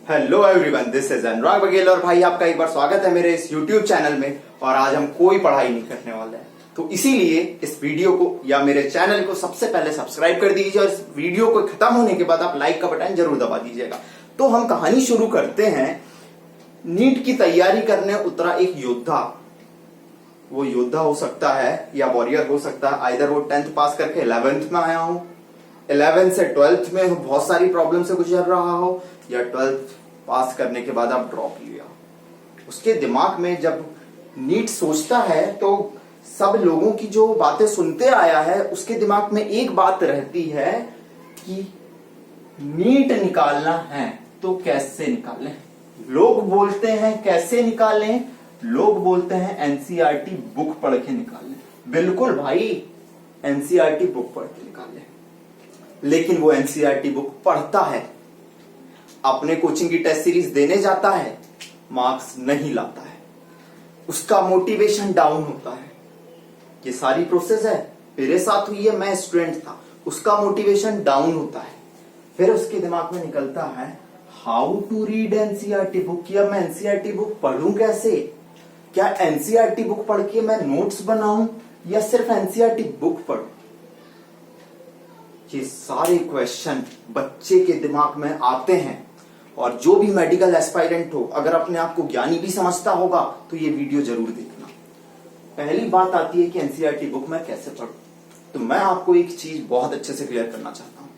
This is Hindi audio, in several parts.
हेलो एवरीवन, दिस इज अनुराग बघेल और भाई आपका एक बार स्वागत है मेरे इस यूट्यूब चैनल में। और आज हम कोई पढ़ाई नहीं करने वाले हैं, तो इसीलिए इस वीडियो को या मेरे चैनल को सबसे पहले सब्सक्राइब कर दीजिए और इस वीडियो को खत्म होने के बाद आप लाइक का बटन जरूर दबा दीजिएगा। तो हम कहानी शुरू करते हैं। नीट की तैयारी करने उतरा एक योद्धा। वो योद्धा हो सकता है या वॉरियर हो सकता है। आइदर वो 10th पास करके 11th में आया हो, 11th से 12th में बहुत सारी प्रॉब्लम से गुजर रहा हो, या 12th पास करने के बाद आप ड्रॉप लिया। उसके दिमाग में जब नीट सोचता है तो सब लोगों की जो बातें सुनते आया है, उसके दिमाग में एक बात रहती है कि नीट निकालना है तो कैसे निकालें। लोग बोलते हैं कैसे निकालें, लोग बोलते हैं एनसीईआरटी बुक पढ़ के निकालें। बिल्कुल भाई, एनसीईआरटी बुक पढ़ के निकालें, लेकिन वो एनसीईआरटी बुक पढ़ता है, अपने कोचिंग की टेस्ट सीरीज देने जाता है, मार्क्स नहीं लाता है, उसका मोटिवेशन डाउन होता है। ये सारी प्रोसेस है, मेरे साथ हुई है, मैं स्टूडेंट था। उसका मोटिवेशन डाउन होता है, फिर उसके दिमाग में निकलता है how to read NCERT book. या मैं एनसीईआरटी बुक पढ़ूं कैसे? क्या एनसीईआरटी बुक पढ़ के मैं नोट्स बनाऊं या सिर्फ एनसीईआरटी बुक पढ़ूं? ये सारे क्वेश्चन बच्चे के दिमाग में आते हैं। और जो भी मेडिकल एस्पायरेंट हो, अगर अपने आप को ज्ञानी भी समझता होगा तो ये वीडियो जरूर देखना। पहली बात आती है कि एनसीईआरटी बुक मैं कैसे पढूं। तो मैं आपको एक चीज बहुत अच्छे से क्लियर करना चाहता हूं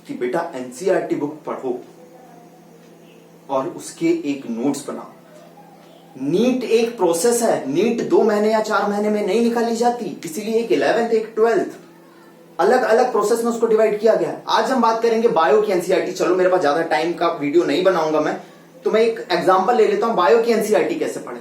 कि बेटा एनसीईआरटी बुक पढ़ो और उसके एक नोट्स बनाओ। नीट एक प्रोसेस है। नीट 2 महीने या 4 महीने में नहीं निकाली जाती, इसीलिए एक 11th एक 12th अलग अलग प्रोसेस में उसको डिवाइड किया गया है। आज हम बात करेंगे बायो की एनसीईआरटी। चलो, मेरे पास ज्यादा टाइम का वीडियो नहीं बनाऊंगा मैं, तो मैं एक एग्जांपल ले लेता हूं बायो की एनसीईआरटी कैसे पढ़े।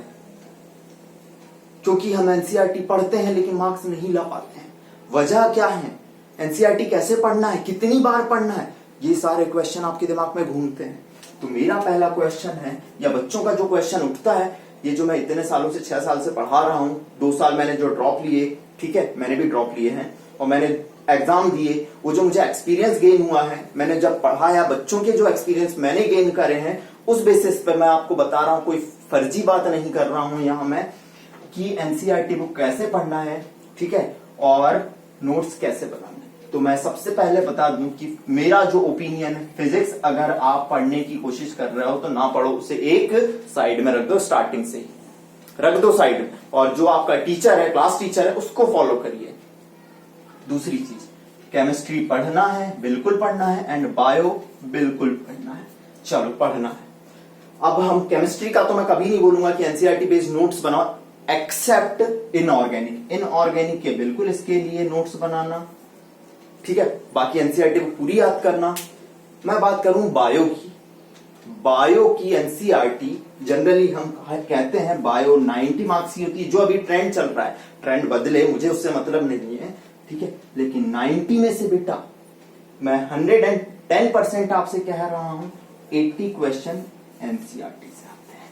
क्योंकि हम एनसीईआरटी पढ़ते हैं लेकिन मार्क्स नहीं ला पाते हैं। वजह क्या है? एनसीईआरटी कैसे पढ़ना है, कितनी बार पढ़ना है, ये सारे क्वेश्चन आपके दिमाग में घूमते हैं। तो मेरा पहला क्वेश्चन है, या बच्चों का जो क्वेश्चन उठता है, ये जो मैं इतने सालों से 6 साल से पढ़ा रहा हूं, 2 साल मैंने जो ड्रॉप लिए, ठीक है, मैंने भी ड्रॉप लिए हैं और मैंने एग्जाम दिए, वो जो मुझे एक्सपीरियंस गेन हुआ है, मैंने जब पढ़ाया, बच्चों के जो एक्सपीरियंस मैंने गेन करे हैं, उस बेसिस पे मैं आपको बता रहा हूं। कोई फर्जी बात नहीं कर रहा हूं यहां मैं कि एनसीईआरटी बुक कैसे पढ़ना है, ठीक है, और नोट्स कैसे बनाना है। तो मैं सबसे पहले बता दूं कि मेरा जो ओपिनियन है, फिजिक्स अगर आप पढ़ने की कोशिश कर रहे हो तो ना पढ़ो, उसे एक साइड में रख दो, स्टार्टिंग से ही रख दो साइड में, और जो आपका टीचर है, क्लास टीचर है, उसको फॉलो करिए। दूसरी चीज, केमिस्ट्री पढ़ना है, बिल्कुल पढ़ना है, एंड बायो बिल्कुल पढ़ना है। चलो, पढ़ना है। अब हम केमिस्ट्री का तो मैं कभी नहीं बोलूंगा कि एनसीईआरटी बेस्ड नोट्स बनाओ, एक्सेप्ट इनऑर्गेनिक। इनऑर्गेनिक के बिल्कुल इसके लिए नोट्स बनाना, ठीक है। बाकी एनसीईआरटी को पूरी याद करना। मैं बात करूं बायो की। बायो की एनसीईआरटी जनरली हम कहते हैं बायो 90 मार्क्स की होती है, जो अभी ट्रेंड चल रहा है। ट्रेंड बदले, मुझे उससे मतलब नहीं है, ठीक है, लेकिन 90 में से बेटा मैं 110% आपसे कह रहा हूं, 80 क्वेश्चन एनसीईआरटी से आते हैं,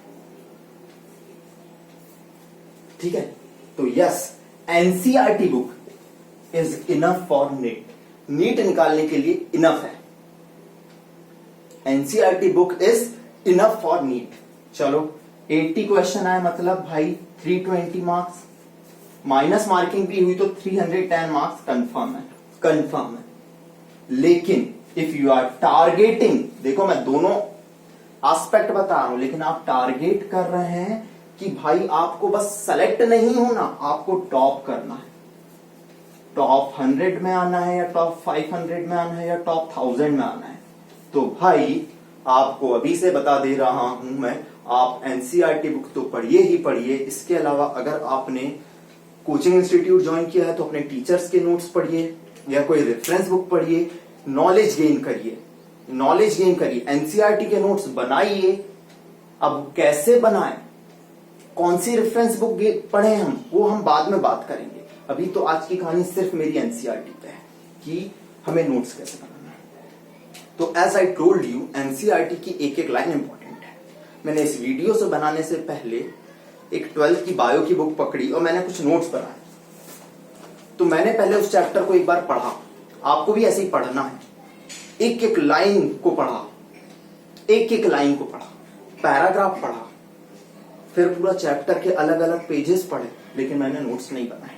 ठीक है। तो yes, NCERT book is enough for NEET. NEET निकालने के लिए इनफ है। NCERT book is enough for NEET. चलो, 80 क्वेश्चन आए, मतलब भाई 320 मार्क्स, माइनस मार्किंग भी हुई तो 310 मार्क्स कंफर्म है, कंफर्म है। लेकिन इफ यू आर टारगेटिंग, देखो मैं दोनों एस्पेक्ट बता रहा हूं, लेकिन आप टारगेट कर रहे हैं कि भाई आपको बस सेलेक्ट नहीं होना, आपको टॉप करना है। टॉप 100 में आना है, या टॉप 500 में आना है, या टॉप 1000 में आना है। तो भाई आपको अभी से बता दे रहा हूं मैं, आप एनसीईआरटी बुक तो पढ़िए ही पढ़िए। इसके अलावा अगर आपने कोचिंग इंस्टीट्यूट ज्वाइन किया है तो अपने टीचर्स के नोट्स पढ़िए या कोई रेफरेंस बुक पढ़िए, नॉलेज गेन करिए, नॉलेज गेन करिए। एनसीईआरटी के नोट्स बनाइए। अब कैसे बनाएं, कौन सी रेफरेंस बुक पढ़े वो हम बाद में बात करेंगे। अभी तो आज की कहानी सिर्फ मेरी एनसीईआरटी पे है कि हमें नोट्स कैसे बनाना है। तो as I told you, NCERT की एक एक लाइन इंपॉर्टेंट है। मैंने इस वीडियो से बनाने से पहले एक 12th की बायो की बुक पकड़ी और मैंने कुछ नोट्स बनाए। तो मैंने पहले उस चैप्टर को एक बार पढ़ा, आपको भी ऐसे ही पढ़ना है। एक एक लाइन को पढ़ा, एक एक लाइन को पढ़ा, पैराग्राफ पढ़ा, फिर पूरा चैप्टर के अलग अलग पेजेस पढ़े, लेकिन मैंने नोट्स नहीं बनाए।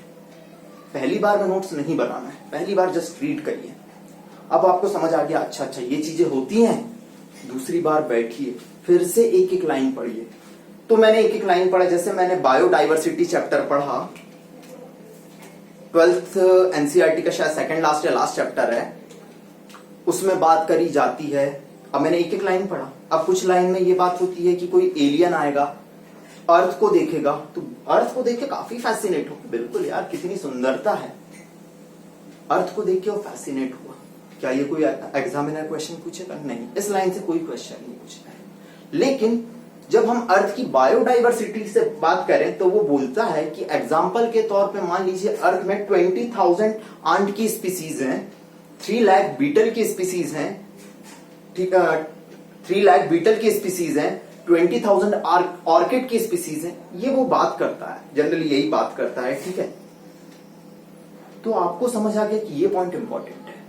पहली बार में नोट्स नहीं बनाना है, पहली बार जस्ट रीड करिए। अब आपको समझ आ गया, अच्छा अच्छा ये चीजें होती हैं। दूसरी बार बैठिए, फिर से एक एक लाइन पढ़िए। तो मैंने एक एक लाइन पढ़ा, जैसे मैंने बायोडाइवर्सिटी चैप्टर पढ़ा, 12th एनसीईआरटी का शायद सेकंड लास्ट या लास्ट चैप्टर है, उसमें बात करी जाती है। अब मैंने एक एक लाइन पढ़ा। अब कुछ लाइन में ये बात होती है कि कोई एलियन आएगा, अर्थ को देखेगा, तो अर्थ को देख के काफी फैसिनेट हो, बिल्कुल यार कितनी सुंदरता है। अर्थ को देख के वो फैसिनेट हुआ। क्या ये कोई एग्जामिनर क्वेश्चन पूछेगा? नहीं, इस लाइन से कोई क्वेश्चन नहीं पूछेगा। लेकिन जब हम अर्थ की बायोडाइवर्सिटी से बात करें तो वो बोलता है कि एग्जाम्पल के तौर पे मान लीजिए अर्थ में 20,000 आंट की स्पीसीज हैं, 3 लाख बीटल की स्पीसीज हैं, ठीक है, 3 लाख बीटल की स्पीसीज हैं, 20,000 ऑर्किड की स्पीसीज हैं। ये वो बात करता है, जनरली यही बात करता है, ठीक है। तो आपको समझ आ गया कि ये पॉइंट इंपॉर्टेंट है।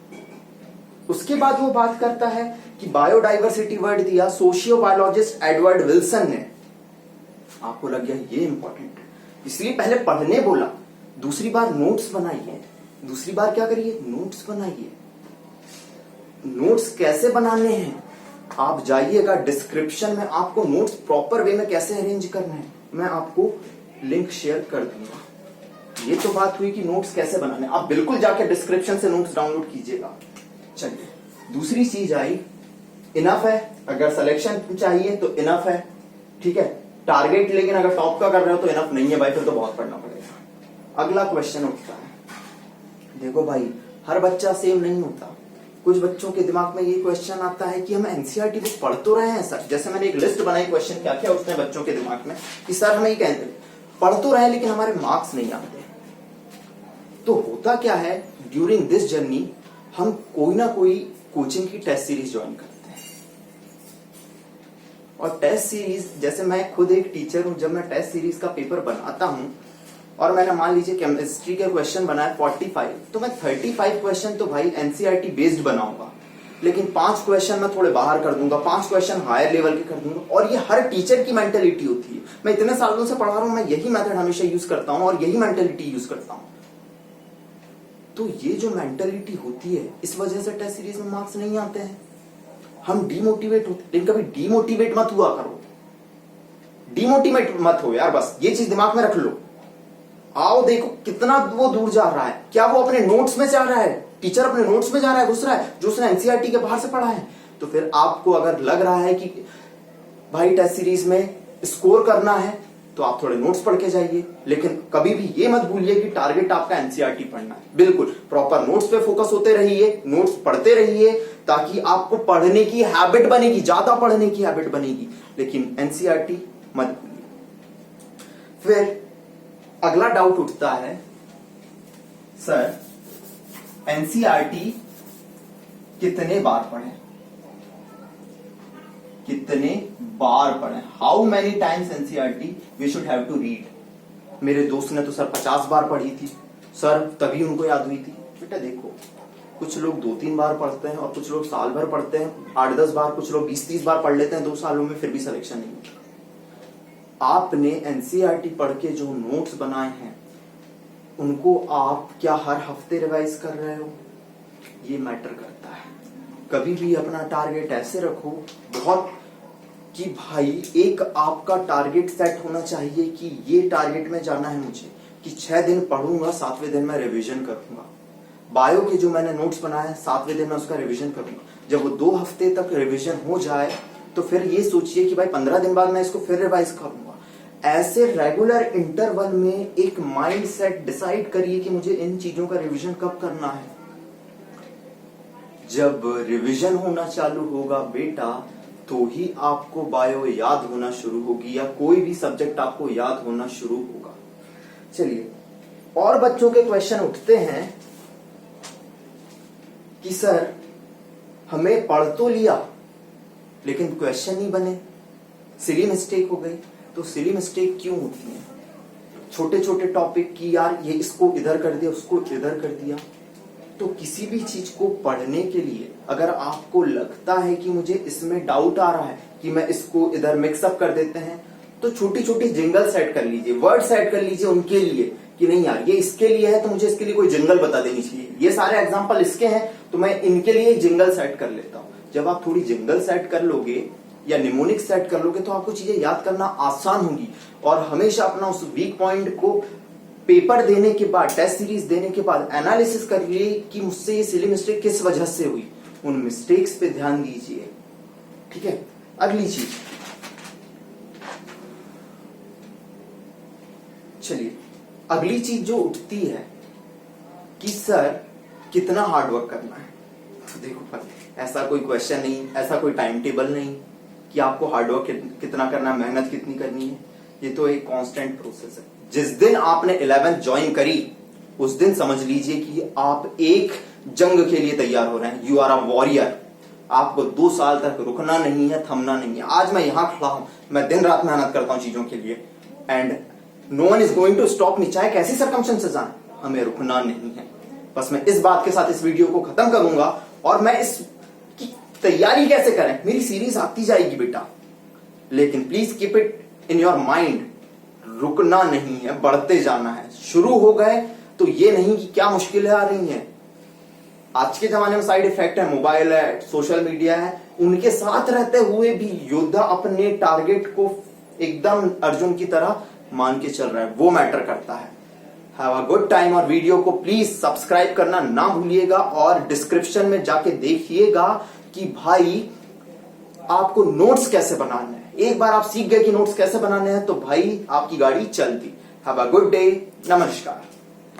उसके बाद वो बात करता है कि बायोडाइवर्सिटी वर्ड दिया सोशियो बायोलॉजिस्ट एडवर्ड विल्सन ने। आपको लग गया ये इंपॉर्टेंट है, इसलिए पहले पढ़ने बोला, दूसरी बार नोट्स बनाइए। दूसरी बार क्या करिए? नोट्स बनाइए। नोट्स कैसे बनाने हैं? आप जाइएगा डिस्क्रिप्शन में, आपको नोट्स प्रॉपर वे में कैसे अरेंज करना है मैं आपको लिंक शेयर कर दूंगा। ये तो बात हुई कि नोट्स कैसे बनाने, आप बिल्कुल जाके डिस्क्रिप्शन से नोट्स डाउनलोड कीजिएगा। चलिए, दूसरी चीज आई, इनफ है, अगर सिलेक्शन चाहिए तो इनफ है, ठीक है। टारगेट लेकिन अगर टॉप का कर रहे हो तो इनफ नहीं है भाई, फिर तो बहुत पढ़ना पड़ेगा। अगला क्वेश्चन उठता है, देखो भाई हर बच्चा सेम नहीं होता। कुछ बच्चों के दिमाग में ये क्वेश्चन आता है कि हम एनसीईआरटी बुक पढ़ तो रहे हैं सर, जैसे मैंने एक लिस्ट बनाई क्वेश्चन क्या क्या उठते हैं बच्चों के दिमाग में कि सर हमें ये पढ़ तो रहे हैं लेकिन हमारे मार्क्स नहीं आते। तो होता क्या है, ड्यूरिंग दिस जर्नी हम कोई ना कोई कोचिंग की टेस्ट सीरीज ज्वाइन करते हैं। और टेस्ट सीरीज, जैसे मैं खुद एक टीचर हूं, जब मैं टेस्ट सीरीज का पेपर बनाता हूं और मैंने मान लीजिए केमिस्ट्री के क्वेश्चन बनाए 45, तो मैं 35 क्वेश्चन तो भाई एनसीईआरटी बेस्ड बनाऊंगा, लेकिन 5 क्वेश्चन मैं थोड़े बाहर कर दूंगा, 5 क्वेश्चन हायर लेवल के कर दूंगा। और ये हर टीचर की मेंटेलिटी होती है। मैं इतने सालों से पढ़ा रहा हूं, मैं यही मेथड हमेशा यूज करता हूं और यही मेंटेलिटी यूज करता हूं। तो ये जो मेंटेलिटी होती है, इस वजह से टेस्ट सीरीज में मार्क्स नहीं आते हैं, हम डीमोटिवेट होते। लेकिन कभी डीमोटिवेट मत हुआ करो, डीमोटिवेट मत हो यार, बस ये चीज दिमाग में रख लो। आओ देखो कितना वो दूर जा रहा है, क्या वो अपने नोट्स में जा रहा है, टीचर अपने नोट्स में जा रहा है, घुस रहा है जो उसने एनसीईआरटी के बाहर से पढ़ा है। तो फिर आपको अगर लग रहा है कि भाई टेस्ट सीरीज में स्कोर करना है तो आप थोड़े नोट्स पढ़ के जाइए, लेकिन कभी भी ये मत भूलिए कि टारगेट आपका एनसीईआरटी पढ़ना है। बिल्कुल प्रॉपर नोट्स पे फोकस होते रहिए, नोट्स पढ़ते रहिए, ताकि आपको पढ़ने की हैबिट बनेगी, ज्यादा पढ़ने की हैबिट बनेगी, लेकिन एनसीईआरटी मत भूलिए। फिर अगला डाउट उठता है, सर एनसीईआरटी कितने बार पढ़े, कितने बार पढ़े, how many times NCERT we should have to read. मेरे दोस्त ने तो सर 50 बार पढ़ी थी सर, तभी उनको याद हुई थी। बेटा देखो, कुछ लोग 2-3 बार पढ़ते हैं और कुछ लोग साल भर पढ़ते हैं, 8-10 बार, कुछ लोग 20-30 बार पढ़ लेते हैं 2 सालों में, फिर भी सिलेक्शन नहीं होता। आपने एनसीईआरटी पढ़ के जो नोट्स बनाए हैं उनको आप क्या हर हफ्ते रिवाइज कर रहे हो, ये मैटर करता है। कभी भी अपना टारगेट ऐसे रखो बहुत कि भाई एक आपका टारगेट सेट होना चाहिए कि ये टारगेट में जाना है मुझे, कि 6 दिन पढ़ूंगा, 7वें दिन मैं रिवीजन करूंगा। बायो के जो मैंने नोट्स बनाए हैं 7वें दिन मैं उसका रिवीजन करूंगा। जब वो 2 हफ्ते तक रिवीजन हो जाए तो फिर ये सोचिए कि भाई 15 दिन बाद मैं इसको फिर रिवाइज करूंगा। ऐसे रेगुलर इंटरवल में एक माइंड सेट डिसाइड करिए कि मुझे इन चीजों का रिवीजन कब करना है। जब रिवीजन होना चालू होगा बेटा, तो ही आपको बायो याद होना शुरू होगी या कोई भी सब्जेक्ट आपको याद होना शुरू होगा। चलिए, और बच्चों के क्वेश्चन उठते हैं कि सर हमें पढ़ तो लिया लेकिन क्वेश्चन नहीं बने, सिली मिस्टेक हो गई। तो सिली मिस्टेक क्यों होती है? छोटे छोटे टॉपिक की यार ये इसको इधर कर दिया, उसको इधर कर दिया, तो किसी भी चीज को पढ़ने के लिए अगर आपको लगता है कि मुझे इसमें डाउट आ रहा है कि मैं इसको इधर मिक्सअप कर देते हैं, तो छोटी छोटी जिंगल सेट कर लीजिए, वर्ड सेट कर लीजिए उनके लिए कि नहीं यार ये इसके लिए है तो मुझे इसके लिए कोई जिंगल बता देनी चाहिए। ये सारे एग्जांपल इसके हैं तो मैं इनके लिए जिंगल सेट कर लेता हूं। जब आप थोड़ी जिंगल सेट कर लोगे या निमोनिक सेट कर लोगे तो आपको चीजें याद करना आसान होगी। और हमेशा अपना उस वीक पॉइंट को पेपर देने के बाद, टेस्ट सीरीज देने के बाद एनालिसिस करिए कि मुझसे ये सिली मिस्टेक किस वजह से हुई, उन मिस्टेक्स पे ध्यान दीजिए। ठीक है, अगली चीज, चलिए अगली चीज जो उठती है कि सर कितना हार्डवर्क करना है। तो देखो पर ऐसा कोई क्वेश्चन नहीं, ऐसा कोई टाइम टेबल नहीं कि आपको हार्डवर्क कितना करना है, मेहनत कितनी करनी है। ये तो एक कांस्टेंट प्रोसेस है। जिस दिन आपने 11th ज्वाइन करी उस दिन समझ लीजिए कि आप एक जंग के लिए तैयार हो रहे हैं। You are a warrior. आपको 2 साल तक रुकना नहीं है, थमना नहीं है। आज मैं यहां खड़ा हूं, मैं दिन रात मेहनत करता हूं चीजों के लिए, and no one is going to stop me, चाहे कैसी सर्कमस्टेंसेस आए, हमें रुकना नहीं है। बस मैं इस बात के साथ इस वीडियो को खत्म करूंगा। और मैं इसकी तैयारी कैसे करें, मेरी सीरीज आती जाएगी बेटा, लेकिन please keep it in your mind, रुकना नहीं है, बढ़ते जाना है। शुरू हो गए तो ये नहीं कि क्या मुश्किलें आ रही हैं। आज के जमाने में साइड इफेक्ट है, मोबाइल है, सोशल मीडिया है, उनके साथ रहते हुए भी योद्धा अपने टारगेट को एकदम अर्जुन की तरह मान के चल रहा है, वो मैटर करता है। Have a good time. और वीडियो को प्लीज सब्सक्राइब करना ना भूलिएगा और डिस्क्रिप्शन में जाके देखिएगा कि भाई आपको नोट्स कैसे बनाने हैं। एक बार आप सीख गए कि नोट्स कैसे बनाने हैं तो भाई आपकी गाड़ी चलती। हैव अ गुड डे, नमस्कार।